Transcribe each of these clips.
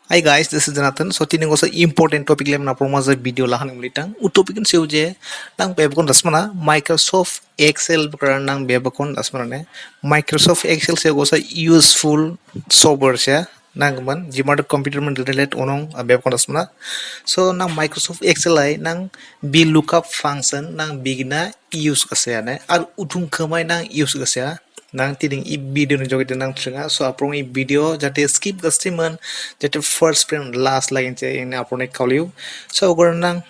Hi guys, this is Jonathan. So tini gosa important topic lem na promoza video lahan ngulitang. Topic se uje nang bebakon dasmana Microsoft Excel bakaran nang bebakon dasmana ne. Microsoft Excel se gosa useful software se nang man jimada computer man relate onong bebakon dasmana. So nang Microsoft Excel ay nang Vlookup function nang bigna use kase ne. Ar utung kamay nang use kase nang tiding i video ni jogi nang tringa so aprong i video jate skip gastiman jate first print last line che in aprone kauliu so ogor nang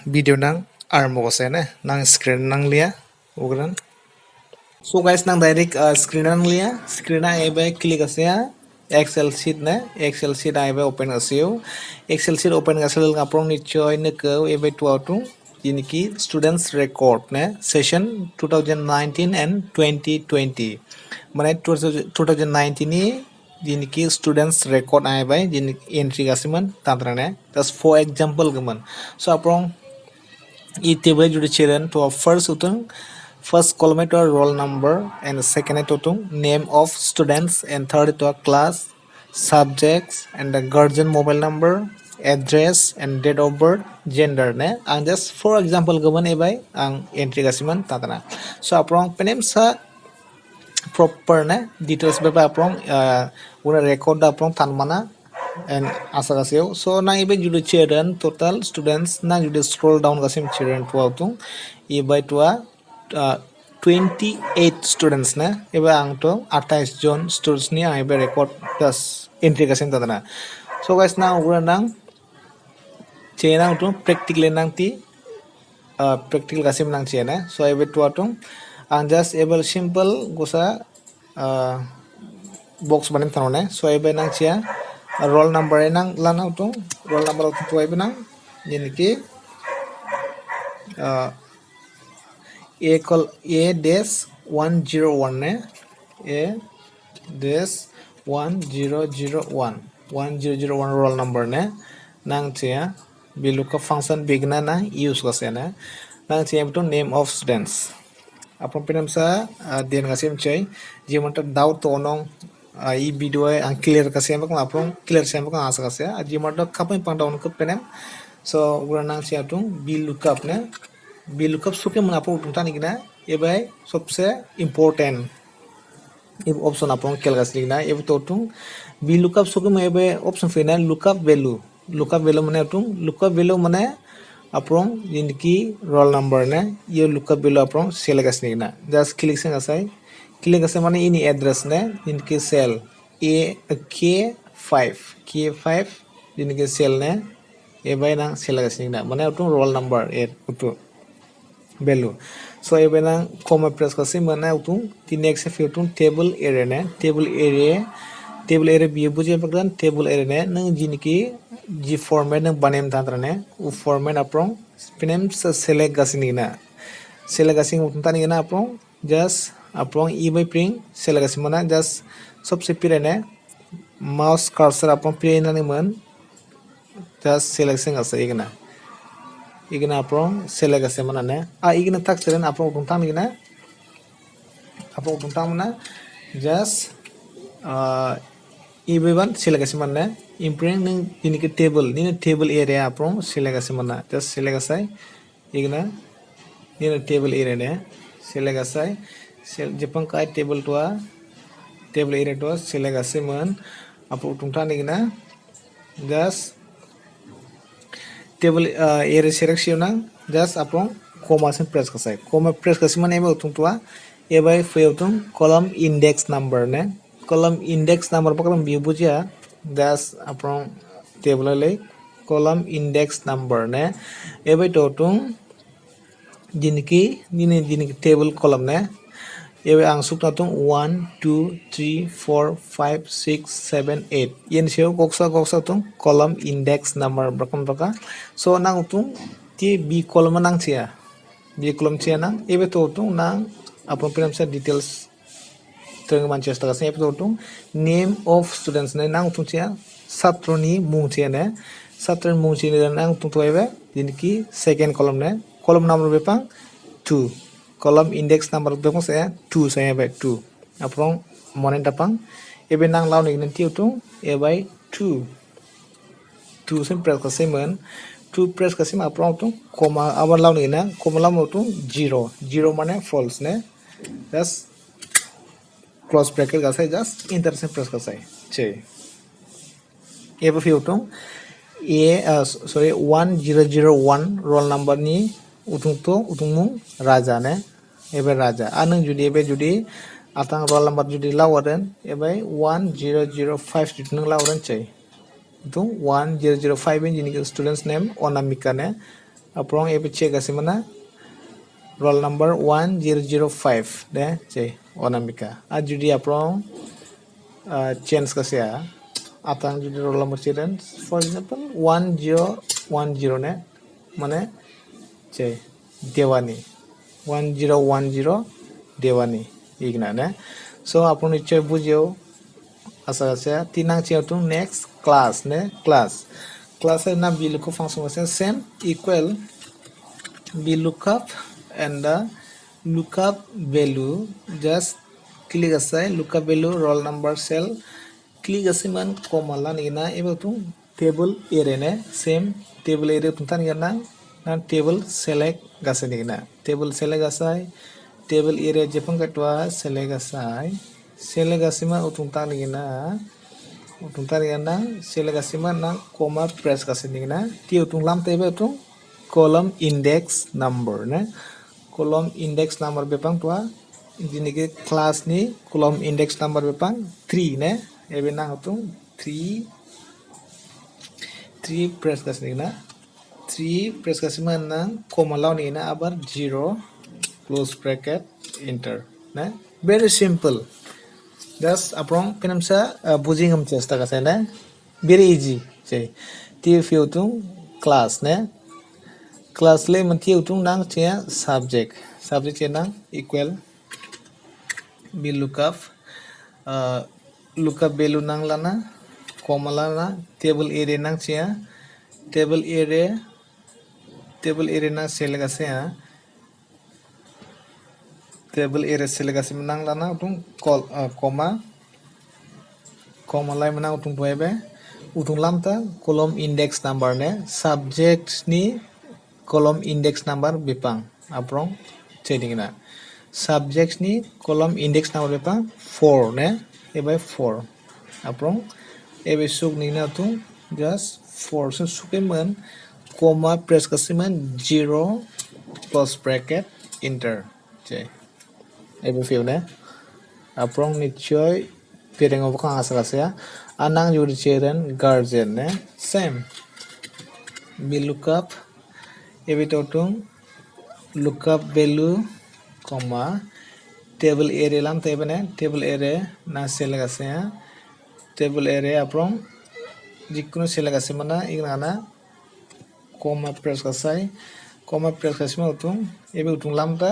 video nang armo gose ne nang screen nang lia ogran so guys nang direct screen nang lia screen na ebe click ase excel sheet ne excel sheet ebe open asiu excel sheet open gasel aprong ni choi ne ko ebe tu autu ini ki students record ne session 2019 and 2020 মানে 2019 ni ini ki students record ai bai ini entry gasiman tantrane just for example gaman so aprong I table jude children to first column to roll number and second to name of students and third to class subjects and the guardian mobile number address and date of birth gender ne and just for example gaman e bai ang entry gasiman tatana so aprong penem sa proper ne details ba aprong una record da aprong tan mana and asa gaseu so na ibe judu children total students na judu scroll down gasim children to autung e by to 28 students na ebe ang to 28 jon students ni ang ibe record plus entry gasim tadana so guys now ura nang chena to practical nang ti practical gasim nang chena so ibe to autung and just able simple gosa box banim tanone so ibe nang chia roll number nang lan auto roll number auto to ibe nang yani ki a dash 101 ne a dash 1001 1001 roll number ne nang chia Vlookup function bigna na use kase na nang chia to name of students apon pinam sa den gasim chai jimonta doubt to onong I video ang clear kasi mak apong clear sa mak asa kasi jimonta kapay pang down ko penem so uranang siya tung Vlookup ne Vlookup suke man apong tungtan igna ebai sobse important if option apong kel gasli na eb to tung Vlookup suke me ebe option fina lookup value mane tung lookup value mane aprong jinki roll number ne ye lookup value aprong select asni na just click sen asai click ase mane ini address ne jinki cell k5 jinki cell ne e bai nang select asni na mane aprong roll number e utu value so e bai nang comma press kasi mane utu ti next fi utu table area ne table area biye buje bagdan table area ne nang jinki ji format nang banem tantrane u format aprong pinem sa select gasini na select gasing untani na aprong just aprong e by print select gasimana just sobse pirene mouse cursor aprong pirena ni man just selection asa igna aprong select gasimana ne igna tak seren aprong untani na aprong untani just ibeban select gasimana imprint ning ini ke table area aprong select gasimana just select asai igna ini table area ne select asai jepang kai table area to select asiman apu tungtan igna just table area selection na just aprong comma sen press kasai comma press kasiman ebe tungtua ebai feutung column index number ne column index number pakam bujia just aprong table le column index number ne ebai totung jinki table column ne ebai ang sukna tung 1 2 3 4 5 6 7 8 yen seo goksa tung column index number baka so nang tung ti b column nang chia nang ebai totung nang apon pinam sa details teng Manchester kasi ep totung name of students ne nang tung chia satroni mung chia ne satron mung chia nang tung to ebe jinki second column ne column number bepang 2 column index number bepang saya 2 saya ebe 2 aprong monen tapang ebe nang law ni tiu tung ebe 2 2 sin press kasaiman 2 press kasim aprong tu comma abar law ni na comma law tu 0 0 mane false ne just close bracket kasai just enter sin press kasai che eba fiu tu sorry 1001 roll number ni utung to utung mung raja ne ebe raja anung judi ebe judi atang roll number judi lawaden ebe 1005 judi nung lawaden che itu 1005 ini students name Onamika ne aprong ebe check asimana roll number 1005 ne che Onamika a judi aprong change kasya atang judi roll number cheren for example 1010 ne mane che Devani 1010 Devani igna ne so apun nichchoy bujio asa asa tinang chiatung next class ne class er na vlookup function ase same equal vlookup and the lookup value just click asai lookup value roll number cell click asiman comma lan ina ebetu table array ne same table array tuntan yana na table select gasenigna table select asai table array jepang katwa select asai select asima utung tanigna select asima na comma press gasenigna ti utung lam tebe utung column index number ne column index number bepang twa jinike class ni column index number bepang 3 ne ebe na utung 3 press gasenigna 3 press kasima na comma law ni na abar 0 close bracket enter na very simple just aprong penamsa bujingam chesta kasai na very easy sei ti fiu tung class ne class le man ti tung nang che subject che nang equal vlookup lookup value nang lana comma lana table array nang che table array na select ase table array select ase menang lana utung comma lai menang utung tuebe utung lamta column index number ne subject ni column index number bipang aprong chedingna subject ni column index number bipang 4 ne ebe 4 aprong ebe suk ni na utung just 4 so sukeman comma press kasiman 0 close bracket enter che ebe fiu ne aprong nichchoy pireng obakang asa kasya anang judi cheren guardian ne same vlookup ebe totung lookup value comma table array lam tebe ne table array na select asya table array aprong jikunu select ase mana igna comma press kasai comma press kasima utung ebe utung lamta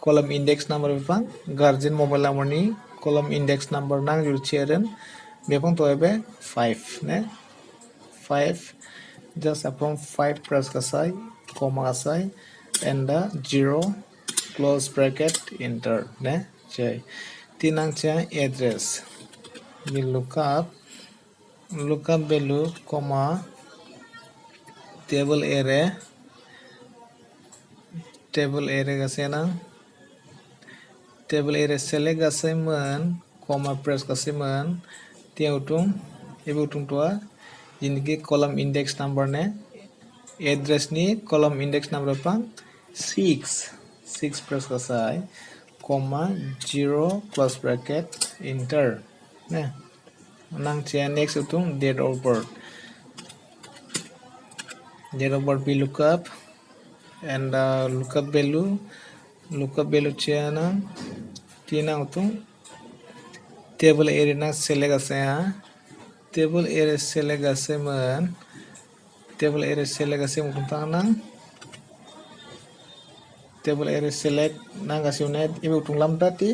column index number bepang guardian mobile number ni column index number nang jur cheren bepang to ebe 5 ne 5 just aprong 5 press kasai comma kasai and the 0 close bracket enter ne chai tinang cha address vlookup value comma table array kasena table array select kasaiman comma press kasaiman tiautung ebe utung tua jiniki column index number ne address ni column index number pang 6 press kasai comma 0 close bracket enter ne nang chia next utung date of birth vlookup and lookup value chia na tina utung table array na select ase table array select ase man utung tang nang table array select nang kasiunet ibu utung lam tati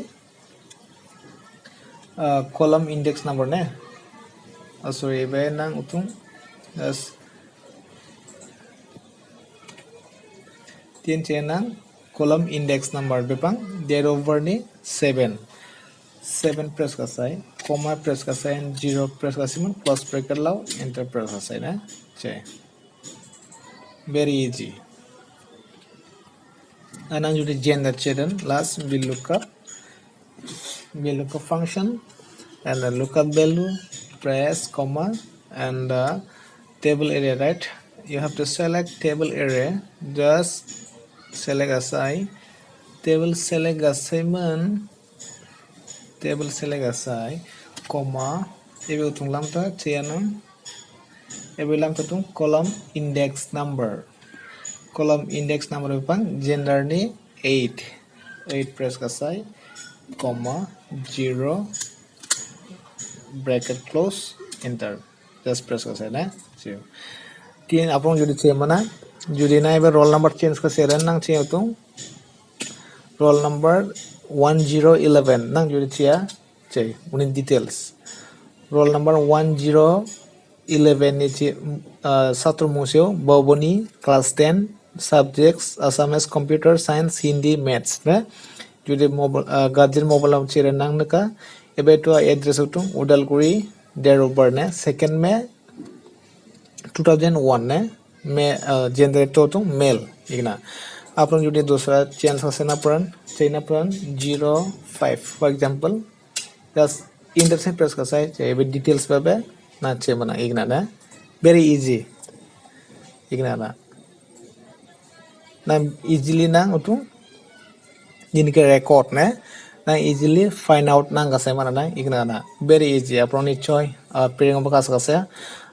column index number ne sorry ibe nang utung as tin chenang column index number bepang date of birth ni 7 press kasai comma press kasai and 0 press kasiman close bracket lau enter press kasai na che very easy anang judi gender children last vlookup function and the lookup value press comma and the table area, right? You have to select table area, just select asai table select asai comma ibu tung lam ta chianam ibu lam ta tung column index number pang gender ni 8 press kasai comma 0 bracket close enter just press kasai na so tin apong judi che mana judi na iba roll number change ka seran nang che tung roll number 1011 nang judi chia che unin details roll number 1011 ni che satru museo boboni class 10 subjects assamese computer science hindi maths na judi mobile guardian mobile am che nang naka ebe to address utung udalguri date of birth na 2nd May 2001 ने मैं gender तो mail इगना आप लोग जो दूसरा change करना चाहिए अपन 05 for example just inter से प्रेस कर साइड चाहिए डिटेल्स पे ना चाहिए मना इगना ना वेरी इजी इगना ना इजीली ना उतु जिनके रिकॉर्ड ना इजीली फाइंड आउट ना कसै मना ना इगना ना वेरी इजी अपन निचोय प्रेरिंग बकास कसै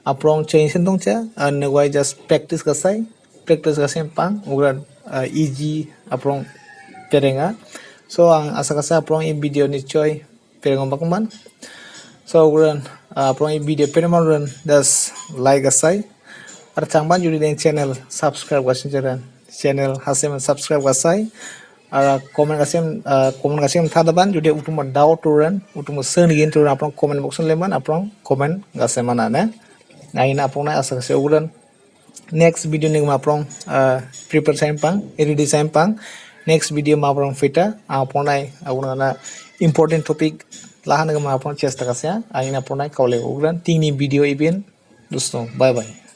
aprong change dong cha and why just practice kasai pang uran easy aprong perenga so ang asa kasa aprong i video ni choi pereng bakman so uran aprong i video pereman das like kasai ar changban juri deng channel subscribe kasin jaran channel hasem subscribe kasai ar comment kasem thadaban judi utuma doubt uran utuma sen gin turan aprong comment box leman aprong comment gasemana na naina apong na asa kasi ugulan next video ning maprong prepare sampang ready sampang next video maprong fita apong na aguna important topic lahan ng maprong chesta kasi aina apong na kaule ugulan tingni video event dosto bye bye